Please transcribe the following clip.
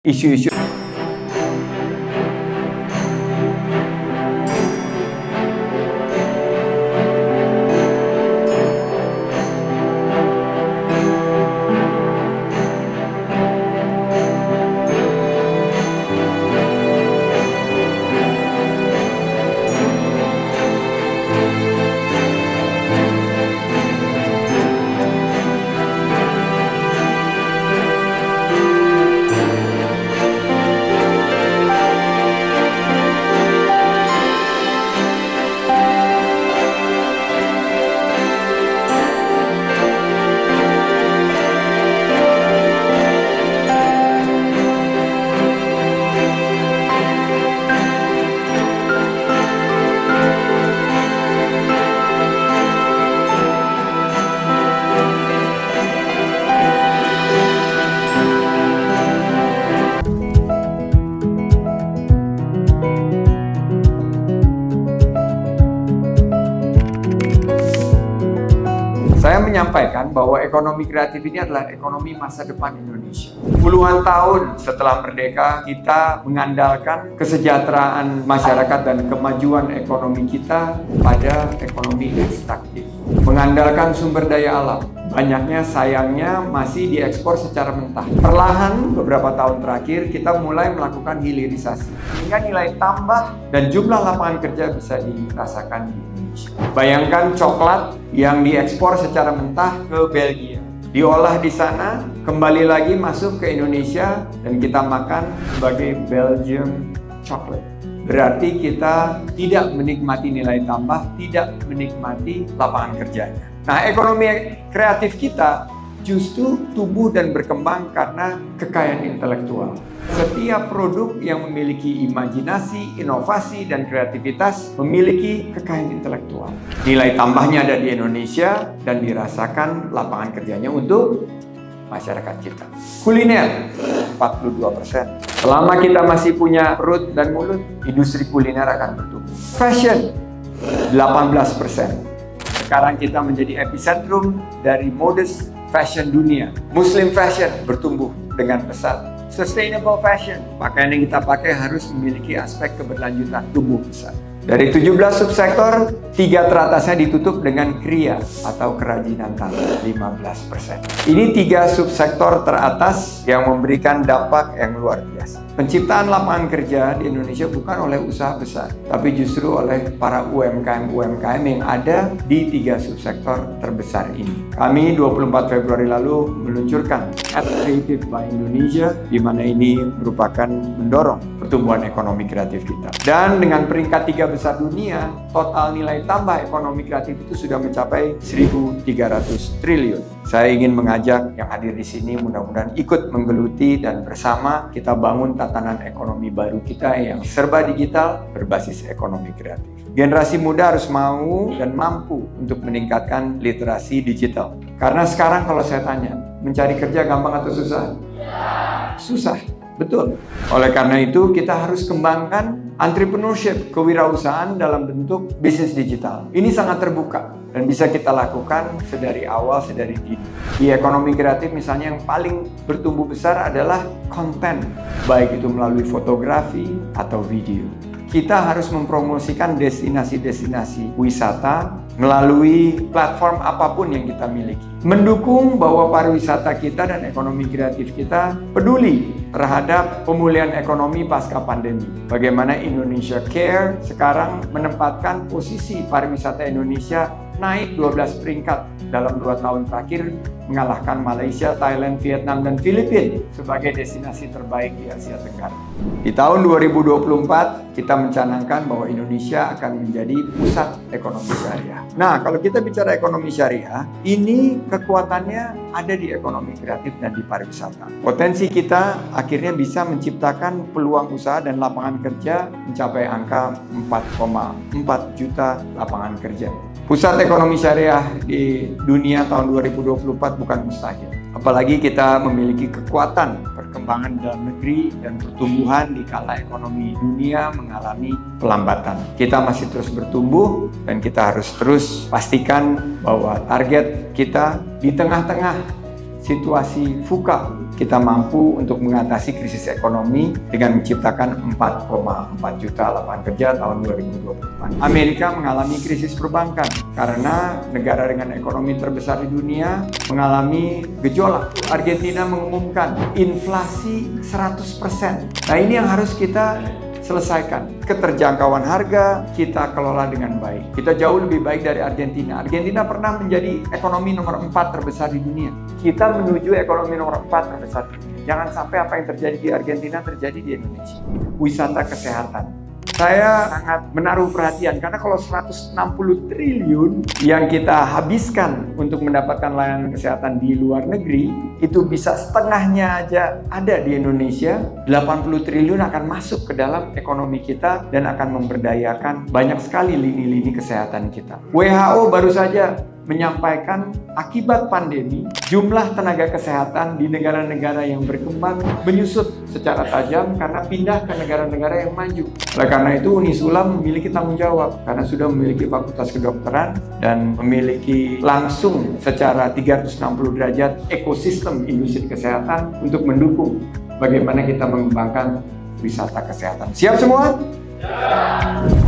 isu-isu. Saya menyampaikan bahwa ekonomi kreatif ini adalah ekonomi masa depan Indonesia. Puluhan tahun setelah merdeka, kita mengandalkan kesejahteraan masyarakat dan kemajuan ekonomi kita pada ekonomi ekstraktif. Mengandalkan sumber daya alam. Banyaknya sayangnya masih diekspor secara mentah. Perlahan beberapa tahun terakhir kita mulai melakukan hilirisasi. Sehingga nilai tambah dan jumlah lapangan kerja bisa dirasakan di Indonesia. Bayangkan coklat yang diekspor secara mentah ke Belgia. Diolah di sana, kembali lagi masuk ke Indonesia dan kita makan sebagai Belgian chocolate. Berarti kita tidak menikmati nilai tambah, tidak menikmati lapangan kerjanya. Nah, ekonomi kreatif kita justru tumbuh dan berkembang karena kekayaan intelektual. Setiap produk yang memiliki imajinasi, inovasi, dan kreativitas memiliki kekayaan intelektual. Nilai tambahnya ada di Indonesia dan dirasakan lapangan kerjanya untuk masyarakat kita. Kuliner, 42%. Selama kita masih punya perut dan mulut, industri kuliner akan bertumbuh. Fashion, 18%. Sekarang kita menjadi epicentrum dari modus fashion dunia. Muslim fashion bertumbuh dengan pesat. Sustainable fashion, pakaian yang kita pakai harus memiliki aspek keberlanjutan, tumbuh pesat. Dari 17 subsektor, 3 teratasnya ditutup dengan kriya atau kerajinan tangan, 15%. Ini 3 subsektor teratas yang memberikan dampak yang luar biasa. Penciptaan lapangan kerja di Indonesia bukan oleh usaha besar, tapi justru oleh para UMKM yang ada di 3 subsektor terbesar ini. Kami 24 Februari lalu meluncurkan Creative by Indonesia, di mana ini merupakan mendorong pertumbuhan ekonomi kreatif kita. Dan dengan peringkat 3 besar dunia, total nilai tambah ekonomi kreatif itu sudah mencapai 1.300 triliun. Saya ingin mengajak yang hadir di sini mudah-mudahan ikut menggeluti dan bersama kita bangun tatanan ekonomi baru kita yang serba digital berbasis ekonomi kreatif. Generasi muda harus mau dan mampu untuk meningkatkan literasi digital. Karena sekarang kalau saya tanya, mencari kerja gampang atau susah? Susah. Betul. Oleh karena itu, kita harus kembangkan entrepreneurship, kewirausahaan dalam bentuk bisnis digital. Ini sangat terbuka dan bisa kita lakukan sedari awal, sedari dini. Di ekonomi kreatif misalnya yang paling bertumbuh besar adalah konten, baik itu melalui fotografi atau video. Kita harus mempromosikan destinasi-destinasi wisata melalui platform apapun yang kita miliki. Mendukung bahwa pariwisata kita dan ekonomi kreatif kita peduli terhadap pemulihan ekonomi pasca pandemi. Bagaimana Indonesia Care sekarang menempatkan posisi pariwisata Indonesia naik 12 peringkat dalam 2 tahun terakhir, mengalahkan Malaysia, Thailand, Vietnam, dan Filipina sebagai destinasi terbaik di Asia Tenggara. Di tahun 2024, kita mencanangkan bahwa Indonesia akan menjadi pusat ekonomi syariah. Nah, kalau kita bicara ekonomi syariah, ini kekuatannya ada di ekonomi kreatif dan di pariwisata. Potensi kita akhirnya bisa menciptakan peluang usaha dan lapangan kerja mencapai angka 4,4 juta lapangan kerja. Pusat ekonomi syariah di dunia tahun 2024 bukan mustahil. Apalagi kita memiliki kekuatan perkembangan dalam negeri dan pertumbuhan di kala ekonomi dunia mengalami pelambatan. Kita masih terus bertumbuh dan kita harus terus pastikan bahwa target kita di tengah-tengah situasi VUCA, kita mampu untuk mengatasi krisis ekonomi dengan menciptakan 4,4 juta lapangan kerja tahun 2024. Amerika mengalami krisis perbankan karena negara dengan ekonomi terbesar di dunia mengalami gejolak. Argentina mengumumkan inflasi 100%. Nah, ini yang harus kita selesaikan. Keterjangkauan harga kita kelola dengan baik. Kita jauh lebih baik dari Argentina. Argentina pernah menjadi ekonomi nomor 4 terbesar di dunia. Kita menuju ekonomi nomor 4 terbesar di dunia. Jangan sampai apa yang terjadi di Argentina terjadi di Indonesia. Wisata kesehatan. Saya sangat menaruh perhatian karena kalau 160 triliun yang kita habiskan untuk mendapatkan layanan kesehatan di luar negeri, itu bisa setengahnya aja ada di Indonesia, 80 triliun akan masuk ke dalam ekonomi kita dan akan memberdayakan banyak sekali lini-lini kesehatan kita. WHO baru saja menyampaikan akibat pandemi, jumlah tenaga kesehatan di negara-negara yang berkembang menyusut secara tajam karena pindah ke negara-negara yang maju. Oleh karena itu, Unisula memiliki tanggung jawab karena sudah memiliki fakultas kedokteran dan memiliki langsung secara 360 derajat ekosistem industri kesehatan untuk mendukung bagaimana kita mengembangkan wisata kesehatan. Siap semua? Ya.